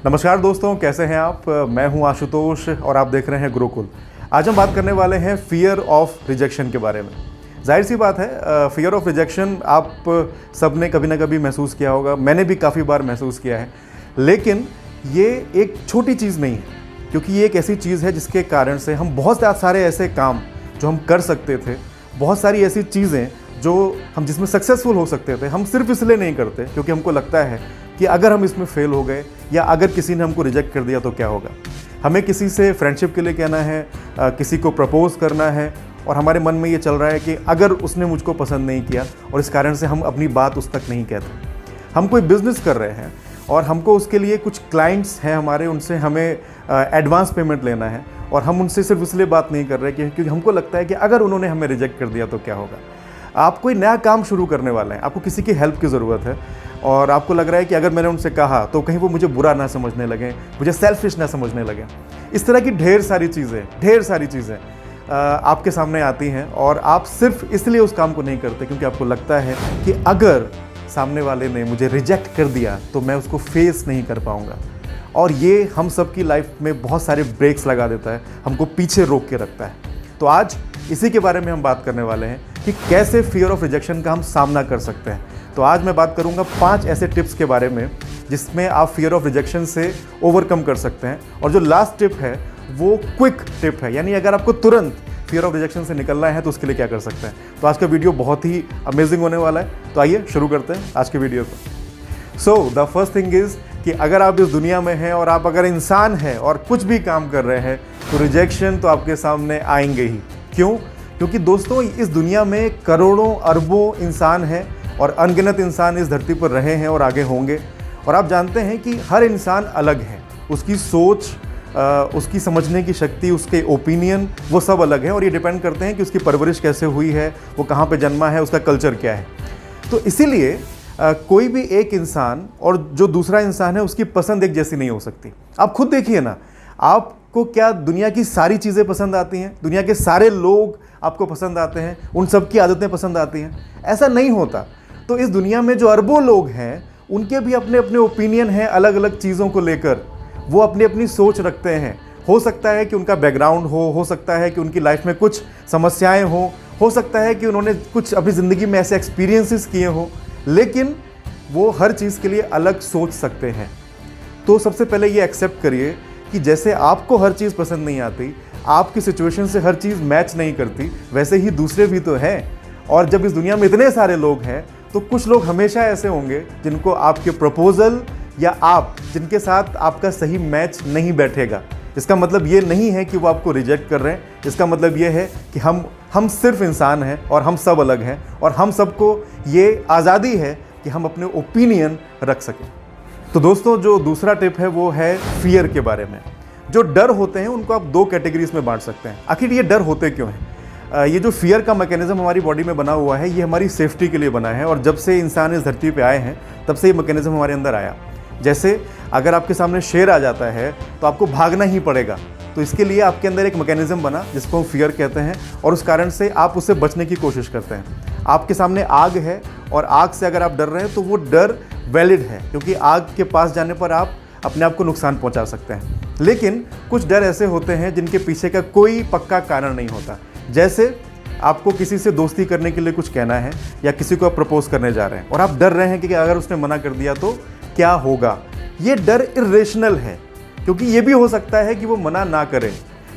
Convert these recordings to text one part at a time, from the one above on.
नमस्कार दोस्तों, कैसे हैं आप। मैं हूं आशुतोष और आप देख रहे हैं गुरुकुल। आज हम बात करने वाले हैं फियर ऑफ रिजेक्शन के बारे में। जाहिर सी बात है, फियर ऑफ रिजेक्शन आप सब ने कभी ना कभी महसूस किया होगा, मैंने भी काफ़ी बार महसूस किया है। लेकिन ये एक छोटी चीज़ नहीं है, क्योंकि ये एक ऐसी चीज़ है जिसके कारण से हम बहुत सारे ऐसे काम जो हम कर सकते थे, बहुत सारी ऐसी चीज़ें जो हम जिसमें सक्सेसफुल हो सकते थे, हम सिर्फ इसलिए नहीं करते क्योंकि हमको लगता है कि अगर हम इसमें फेल हो गए या अगर किसी ने हमको रिजेक्ट कर दिया तो क्या होगा। हमें किसी से फ्रेंडशिप के लिए कहना है, किसी को प्रपोज करना है और हमारे मन में ये चल रहा है कि अगर उसने मुझको पसंद नहीं किया और इस कारण से हम अपनी बात उस तक नहीं कहते। हम कोई बिज़नेस कर रहे हैं और हमको उसके लिए कुछ क्लाइंट्स हैं हमारे, उनसे हमें एडवांस पेमेंट लेना है और हम उनसे सिर्फ इसलिए बात नहीं कर रहे क्योंकि हमको लगता है कि अगर उन्होंने हमें रिजेक्ट कर दिया तो क्या होगा। आप कोई नया काम शुरू करने वाले हैं, आपको किसी की हेल्प की ज़रूरत है और आपको लग रहा है कि अगर मैंने उनसे कहा तो कहीं वो मुझे बुरा ना समझने लगे, मुझे सेल्फिश ना समझने लगे। इस तरह की ढेर सारी चीज़ें आपके सामने आती हैं और आप सिर्फ इसलिए उस काम को नहीं करते क्योंकि आपको लगता है कि अगर सामने वाले ने मुझे रिजेक्ट कर दिया तो मैं उसको फेस नहीं कर पाऊँगा। और ये हम सब की लाइफ में बहुत सारे ब्रेक्स लगा देता है, हमको पीछे रोक के रखता है। तो आज इसी के बारे में हम बात करने वाले हैं कि कैसे फियर ऑफ रिजेक्शन का हम सामना कर सकते हैं। तो आज मैं बात करूंगा 5 ऐसे टिप्स के बारे में जिसमें आप फियर ऑफ रिजेक्शन से ओवरकम कर सकते हैं। और जो लास्ट टिप है वो क्विक टिप है, यानी अगर आपको तुरंत फियर ऑफ रिजेक्शन से निकलना है तो उसके लिए क्या कर सकते हैं। तो आज का वीडियो बहुत ही अमेजिंग होने वाला है। तो आइए शुरू करते हैं आज के वीडियो को। So the first thing is कि अगर आप इस दुनिया में हैं और आप अगर इंसान हैं और कुछ भी काम कर रहे हैं तो रिजेक्शन तो आपके सामने आएंगे ही। क्यों? क्योंकि दोस्तों इस दुनिया में करोड़ों अरबों इंसान हैं और अनगिनत इंसान इस धरती पर रहे हैं और आगे होंगे। और आप जानते हैं कि हर इंसान अलग है, उसकी सोच, उसकी समझने की शक्ति, उसके ओपिनियन, वो सब अलग है और ये डिपेंड करते हैं कि उसकी परवरिश कैसे हुई है, वो कहाँ पे जन्मा है, उसका कल्चर क्या है। तो इसीलिए कोई भी एक इंसान और जो दूसरा इंसान है उसकी पसंद एक जैसी नहीं हो सकती। आप खुद देखिए ना, आपको क्या दुनिया की सारी चीज़ें पसंद आती हैं, दुनिया के सारे लोग आपको पसंद आते हैं, उन सब की आदतें पसंद आती हैं? ऐसा नहीं होता। तो इस दुनिया में जो अरबों लोग हैं उनके भी अपने अपने ओपिनियन हैं अलग अलग चीज़ों को लेकर, वो अपनी अपनी सोच रखते हैं। हो सकता है कि उनका बैकग्राउंड हो सकता है कि उनकी लाइफ में कुछ समस्याएं हो सकता है कि उन्होंने कुछ अपनी ज़िंदगी में ऐसे एक्सपीरियंसेस किए हों, लेकिन वो हर चीज़ के लिए अलग सोच सकते हैं। तो सबसे पहले ये एक्सेप्ट करिए कि जैसे आपको हर चीज़ पसंद नहीं आती, आपकी सिचुएशन से हर चीज़ मैच नहीं करती, वैसे ही दूसरे भी तो हैं। और जब इस दुनिया में इतने सारे लोग हैं तो कुछ लोग हमेशा ऐसे होंगे जिनको आपके प्रपोजल या आप जिनके साथ आपका सही मैच नहीं बैठेगा। इसका मतलब ये नहीं है कि वो आपको रिजेक्ट कर रहे हैं, इसका मतलब ये है कि हम सिर्फ इंसान हैं और हम सब अलग हैं और हम सबको ये आज़ादी है कि हम अपने ओपिनियन रख सकें। तो दोस्तों जो दूसरा टिप है वो है फियर के बारे में। जो डर होते हैं उनको आप 2 कैटेगरीज में बांट सकते हैं। आखिर ये डर होते क्यों हैं? ये जो फियर का मैकेनिज्म हमारी बॉडी में बना हुआ है ये हमारी सेफ्टी के लिए बना है और जब से इंसान इस धरती पे आए हैं तब से ये मैकेनिज्म हमारे अंदर आया। जैसे अगर आपके सामने शेर आ जाता है तो आपको भागना ही पड़ेगा, तो इसके लिए आपके अंदर एक मैकेनिज्म बना जिसको हम फियर कहते हैं और उस कारण से आप उससे बचने की कोशिश करते हैं। आपके सामने आग है और आग से अगर आप डर रहे हैं तो वो डर वैलिड है, क्योंकि आग के पास जाने पर आप अपने आप को नुकसान पहुंचा सकते हैं। लेकिन कुछ डर ऐसे होते हैं जिनके पीछे का कोई पक्का कारण नहीं होता। जैसे आपको किसी से दोस्ती करने के लिए कुछ कहना है या किसी को आप प्रपोज करने जा रहे हैं और आप डर रहे हैं कि अगर उसने मना कर दिया तो क्या होगा। ये डर इरेशनल है, क्योंकि ये भी हो सकता है कि वो मना ना करें।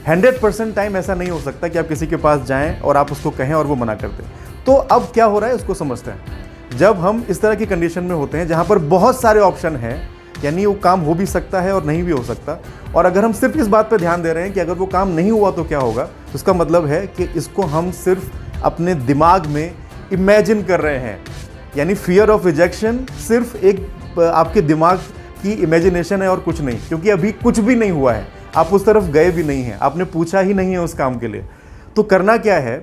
100% टाइम ऐसा नहीं हो सकता कि आप किसी के पास जाएं और आप उसको कहें और वो मना कर दे। तो अब क्या हो रहा है उसको समझते हैं। जब हम इस तरह की कंडीशन में होते हैं जहाँ पर बहुत सारे ऑप्शन हैं, यानी वो काम हो भी सकता है और नहीं भी हो सकता, और अगर हम सिर्फ इस बात पर ध्यान दे रहे हैं कि अगर वो काम नहीं हुआ तो क्या होगा, तो इसका मतलब है कि इसको हम सिर्फ अपने दिमाग में इमेजिन कर रहे हैं। यानी फियर ऑफ रिजेक्शन सिर्फ एक आपके दिमाग की इमेजिनेशन है और कुछ नहीं, क्योंकि अभी कुछ भी नहीं हुआ है, आप उस तरफ गए भी नहीं हैं, आपने पूछा ही नहीं है उस काम के लिए। तो करना क्या है,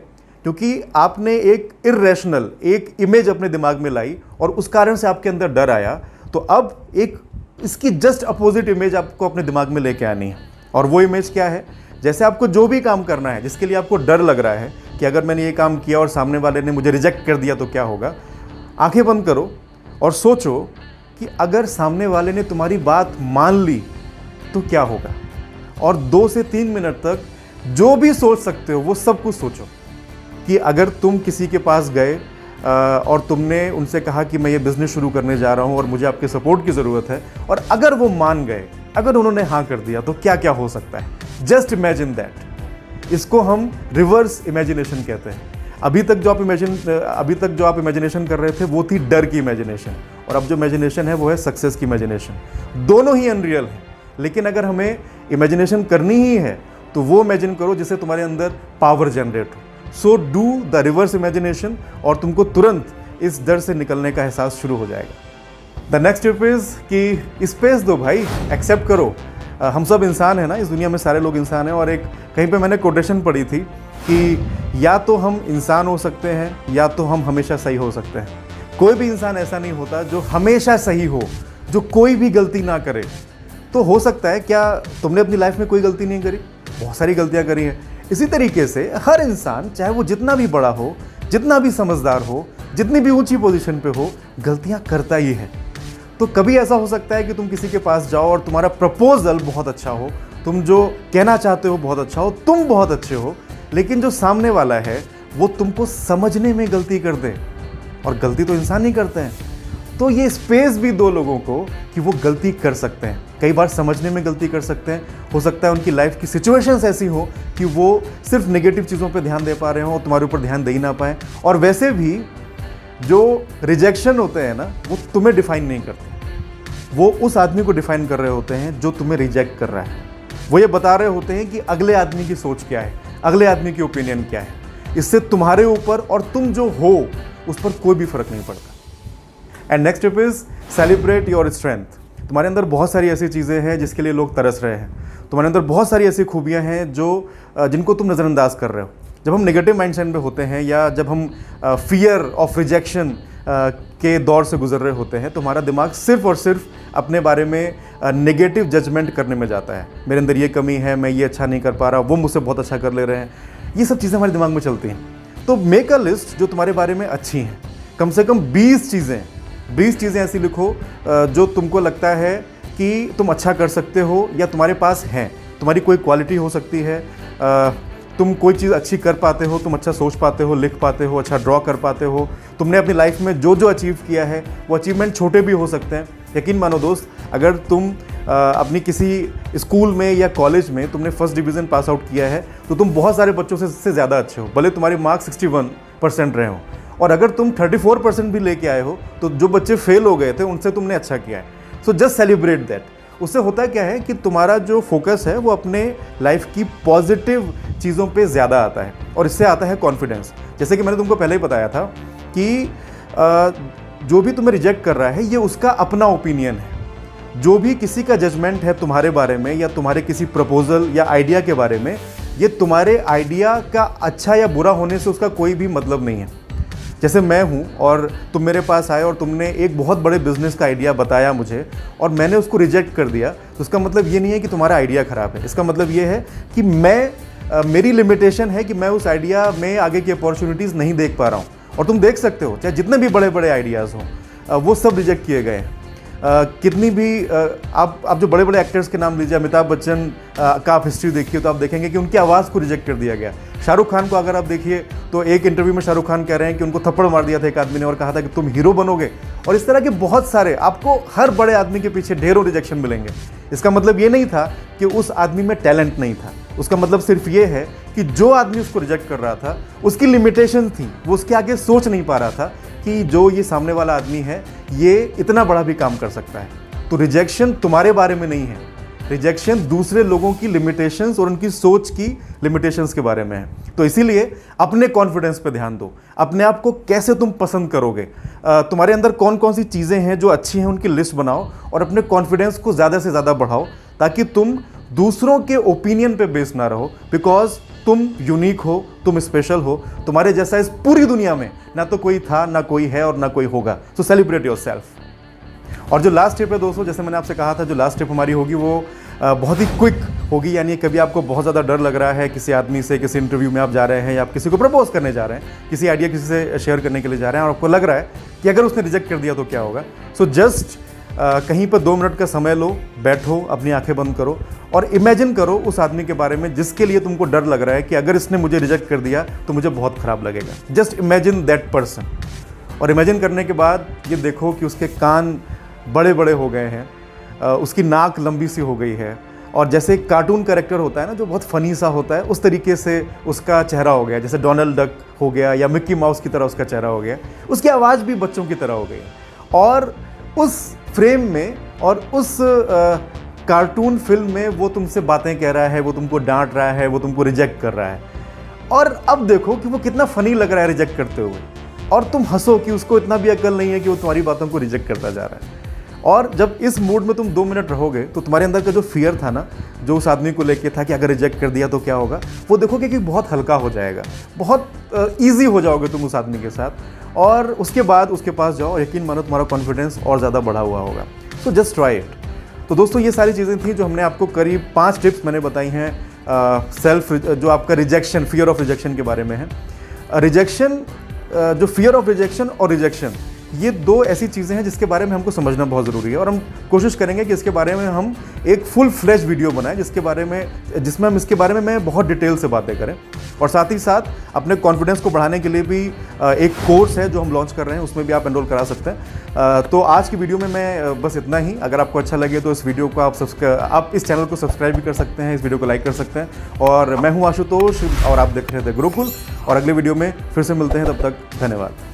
क्योंकि आपने एक इरेशनल एक इमेज अपने दिमाग में लाई और उस कारण से आपके अंदर डर आया, तो अब एक इसकी जस्ट अपोजिट इमेज आपको अपने दिमाग में लेके आनी है। और वो इमेज क्या है? जैसे आपको जो भी काम करना है जिसके लिए आपको डर लग रहा है कि अगर मैंने ये काम किया और सामने वाले ने मुझे रिजेक्ट कर दिया तो क्या होगा, आंखें बंद करो और सोचो कि अगर सामने वाले ने तुम्हारी बात मान ली तो क्या होगा, और 2 से 3 मिनट तक जो भी सोच सकते हो वो सब कुछ सोचो कि अगर तुम किसी के पास गए और तुमने उनसे कहा कि मैं ये बिज़नेस शुरू करने जा रहा हूँ और मुझे आपके सपोर्ट की ज़रूरत है, और अगर वो मान गए, अगर उन्होंने हाँ कर दिया, तो क्या क्या हो सकता है। Just imagine that. इसको हम रिवर्स इमेजिनेशन कहते हैं। अभी तक जो आप इमेजिनेशन कर रहे थे वो थी डर की इमेजिनेशन, और अब जो इमेजिनेशन है वो है सक्सेस की इमेजिनेशन। दोनों ही अनरियल है, लेकिन अगर हमें इमेजिनेशन करनी ही है तो वो इमेजिन करो जिससे तुम्हारे अंदर पावर जनरेट हो। So do the reverse imagination और तुमको तुरंत इस डर से निकलने का एहसास शुरू हो जाएगा। द नेक्स्ट टिप इज़ कि स्पेस दो भाई, एक्सेप्ट करो। हम सब इंसान हैं ना, इस दुनिया में सारे लोग इंसान हैं। और एक कहीं पे मैंने कोटेशन पढ़ी थी कि या तो हम इंसान हो सकते हैं या तो हम हमेशा सही हो सकते हैं। कोई भी इंसान ऐसा नहीं होता जो हमेशा सही हो, जो कोई भी गलती ना करे। तो हो सकता है, क्या तुमने अपनी लाइफ में कोई गलती नहीं करी? बहुत सारी गलतियां करी हैं। इसी तरीके से हर इंसान, चाहे वो जितना भी बड़ा हो, जितना भी समझदार हो, जितनी भी ऊंची पोजीशन पे हो, गलतियां करता ही है। तो कभी ऐसा हो सकता है कि तुम किसी के पास जाओ और तुम्हारा प्रपोजल बहुत अच्छा हो, तुम जो कहना चाहते हो बहुत अच्छा हो, तुम बहुत अच्छे हो, लेकिन जो सामने वाला है वो तुमको समझने में गलती कर दे, और गलती तो इंसान ही करते हैं। तो ये स्पेस भी दो लोगों को कि वो गलती कर सकते हैं। कई बार समझने में गलती कर सकते हैं। हो सकता है उनकी लाइफ की सिचुएशंस ऐसी हो कि वो सिर्फ नेगेटिव चीज़ों पे ध्यान दे पा रहे हो और तुम्हारे ऊपर ध्यान दे ही ना पाए। और वैसे भी जो रिजेक्शन होते हैं ना, वो तुम्हें डिफाइन नहीं करते, वो उस आदमी को डिफाइन कर रहे होते हैं जो तुम्हें रिजेक्ट कर रहा है। वो ये बता रहे होते हैं कि अगले आदमी की सोच क्या है, अगले आदमी की ओपिनियन क्या है। इससे तुम्हारे ऊपर और तुम जो हो उस पर कोई भी फर्क नहीं पड़ता। And next tip is celebrate your strength. तुम्हारे अंदर बहुत सारी ऐसी चीज़ें हैं जिसके लिए लोग तरस रहे हैं। तुम्हारे अंदर बहुत सारी ऐसी खूबियां हैं जिनको तुम नज़रअंदाज कर रहे हो। जब हम नेगेटिव माइंडसेट में होते हैं या जब हम फियर ऑफ रिजेक्शन के दौर से गुजर रहे होते हैं, तो हमारा दिमाग सिर्फ और सिर्फ अपने बारे में नेगेटिव जजमेंट करने में जाता है। मेरे अंदर ये कमी है, मैं ये अच्छा नहीं कर पा रहा, वो मुझसे बहुत अच्छा कर ले रहे हैं। ये सब चीज़ें हमारे दिमाग में चलती हैं। तो मेक अ लिस्ट जो तुम्हारे बारे में अच्छी हैं। कम से कम 20 चीज़ें ऐसी लिखो जो तुमको लगता है कि तुम अच्छा कर सकते हो या तुम्हारे पास हैं। तुम्हारी कोई क्वालिटी हो सकती है, तुम कोई चीज़ अच्छी कर पाते हो, तुम अच्छा सोच पाते हो, लिख पाते हो, अच्छा ड्रॉ कर पाते हो। तुमने अपनी लाइफ में जो जो अचीव किया है वो अचीवमेंट छोटे भी हो सकते हैं। यकीन मानो दोस्त, अगर तुम अपनी किसी स्कूल में या कॉलेज में तुमने फर्स्ट डिवीज़न पास आउट किया है तो तुम बहुत सारे बच्चों से ज़्यादा अच्छे हो, भले तुम्हारे मार्क्स 61% रहे हो। और अगर तुम 34% भी लेके आए हो तो जो बच्चे फेल हो गए थे उनसे तुमने अच्छा किया है। So just celebrate that. उससे होता क्या है कि तुम्हारा जो फोकस है वो अपने लाइफ की पॉजिटिव चीज़ों पे ज़्यादा आता है, और इससे आता है कॉन्फिडेंस। जैसे कि मैंने तुमको पहले ही बताया था कि जो भी तुम्हें रिजेक्ट कर रहा है ये उसका अपना ओपिनियन है। जो भी किसी का जजमेंट है तुम्हारे बारे में या तुम्हारे किसी प्रपोजल या आइडिया के बारे में, ये तुम्हारे आइडिया का अच्छा या बुरा होने से उसका कोई भी मतलब नहीं है। जैसे मैं हूँ और तुम मेरे पास आए और तुमने एक बहुत बड़े बिजनेस का आइडिया बताया मुझे और मैंने उसको रिजेक्ट कर दिया, तो उसका मतलब ये नहीं है कि तुम्हारा आइडिया ख़राब है। इसका मतलब ये है कि मेरी लिमिटेशन है कि मैं उस आइडिया में आगे की अपॉर्चुनिटीज़ नहीं देख पा रहा हूँ। और तुम देख सकते हो चाहे जितने भी बड़े बड़े आइडियाज़ हों वो सब रिजेक्ट किए गए हैं। कितनी भी आप जो बड़े बड़े एक्टर्स के नाम लीजिए, अमिताभ बच्चन का आप हिस्ट्री देखिए तो आप देखेंगे कि उनकी आवाज़ को रिजेक्ट कर दिया गया। शाहरुख खान को अगर आप देखिए तो एक इंटरव्यू में शाहरुख खान कह रहे हैं कि उनको थप्पड़ मार दिया था एक आदमी ने और कहा था कि तुम हीरो बनोगे। और इस तरह के बहुत सारे, आपको हर बड़े आदमी के पीछे ढेरों रिजेक्शन मिलेंगे। इसका मतलब ये नहीं था कि उस आदमी में टैलेंट नहीं था, उसका मतलब सिर्फ ये है कि जो आदमी उसको रिजेक्ट कर रहा था उसकी लिमिटेशन थी, वो उसके आगे सोच नहीं पा रहा था कि जो ये सामने वाला आदमी है ये इतना बड़ा भी काम कर सकता है। तो रिजेक्शन तुम्हारे बारे में नहीं है, रिजेक्शन दूसरे लोगों की लिमिटेशंस और उनकी सोच की लिमिटेशंस के बारे में है। तो इसीलिए अपने कॉन्फिडेंस पे ध्यान दो, अपने आप को कैसे तुम पसंद करोगे, तुम्हारे अंदर कौन कौन सी चीज़ें हैं जो अच्छी हैं उनकी लिस्ट बनाओ और अपने कॉन्फिडेंस को ज़्यादा से ज़्यादा बढ़ाओ, ताकि तुम दूसरों के ओपिनियन पे बेस्ड ना रहो। बिकॉज तुम यूनिक हो, तुम स्पेशल हो, तुम्हारे जैसा इस पूरी दुनिया में ना तो कोई था, ना कोई है और ना कोई होगा। सो सेलिब्रेट योरसेल्फ। और जो लास्ट टिप है दोस्तों, जैसे मैंने आपसे कहा था, जो लास्ट टिप हमारी होगी वो बहुत ही क्विक होगी। यानी कभी आपको बहुत ज़्यादा डर लग रहा है किसी आदमी से, किसी इंटरव्यू में आप जा रहे हैं या आप किसी को प्रपोज करने जा रहे हैं, किसी आइडिया किसी से शेयर करने के लिए जा रहे हैं और आपको लग रहा है कि अगर उसने रिजेक्ट कर दिया तो क्या होगा। सो जस्ट कहीं पर 2 मिनट का समय लो, बैठो, अपनी आंखें बंद करो और इमेजिन करो उस आदमी के बारे में जिसके लिए तुमको डर लग रहा है कि अगर इसने मुझे रिजेक्ट कर दिया तो मुझे बहुत ख़राब लगेगा। Just imagine that person. और इमेजिन करने के बाद ये देखो कि उसके कान बड़े बड़े हो गए हैं, उसकी नाक लंबी सी हो गई है, और जैसे एक कार्टून कैरेक्टर होता है ना जो बहुत फ़नी सा होता है, उस तरीके से उसका चेहरा हो गया, जैसे डोनाल्ड डक हो गया या मिक्की माउस की तरह उसका चेहरा हो गया। उसकी आवाज़ भी बच्चों की तरह हो गई और उस फ्रेम में और उस कार्टून फिल्म में वो तुमसे बातें कह रहा है, वो तुमको डांट रहा है, वो तुमको रिजेक्ट कर रहा है। और अब देखो कि वो कितना फ़नी लग रहा है रिजेक्ट करते हुए, और तुम हंसो कि उसको इतना भी अक्ल नहीं है कि वो तुम्हारी बातों को रिजेक्ट करता जा रहा है। और जब इस मूड में तुम 2 मिनट रहोगे तो तुम्हारे अंदर का जो फियर था ना, जो उस आदमी को लेके था कि अगर रिजेक्ट कर दिया तो क्या होगा, वो देखोगे कि बहुत हल्का हो जाएगा, बहुत ईजी हो जाओगे तुम उस आदमी के साथ। और उसके बाद उसके पास जाओ, यकीन मानो तुम्हारा कॉन्फिडेंस और ज़्यादा बढ़ा हुआ होगा। So just try it. तो दोस्तों ये सारी चीज़ें थी जो हमने आपको करीब 5 टिप्स मैंने बताई हैं सेल्फ जो आपका रिजेक्शन, फियर ऑफ रिजेक्शन के बारे में है। रिजेक्शन, जो फियर ऑफ रिजेक्शन और रिजेक्शन, ये 2 ऐसी चीज़ें हैं जिसके बारे में हमको समझना बहुत ज़रूरी है। और हम कोशिश करेंगे कि इसके बारे में हम एक फुल फ्लैश वीडियो बनाएं जिसमें हम इसके बारे में मैं बहुत डिटेल से बातें करें। और साथ ही साथ अपने कॉन्फिडेंस को बढ़ाने के लिए भी एक कोर्स है जो हम लॉन्च कर रहे हैं, उसमें भी आप एनरोल करा सकते हैं। तो आज की वीडियो में मैं बस इतना ही। अगर आपको अच्छा लगे तो इस वीडियो को आप इस चैनल को सब्सक्राइब भी कर सकते हैं, इस वीडियो को लाइक कर सकते हैं। और मैं हूँ आशुतोष और आप देख रहे थे गुरुकुल, और अगले वीडियो में फिर से मिलते हैं। तब तक धन्यवाद।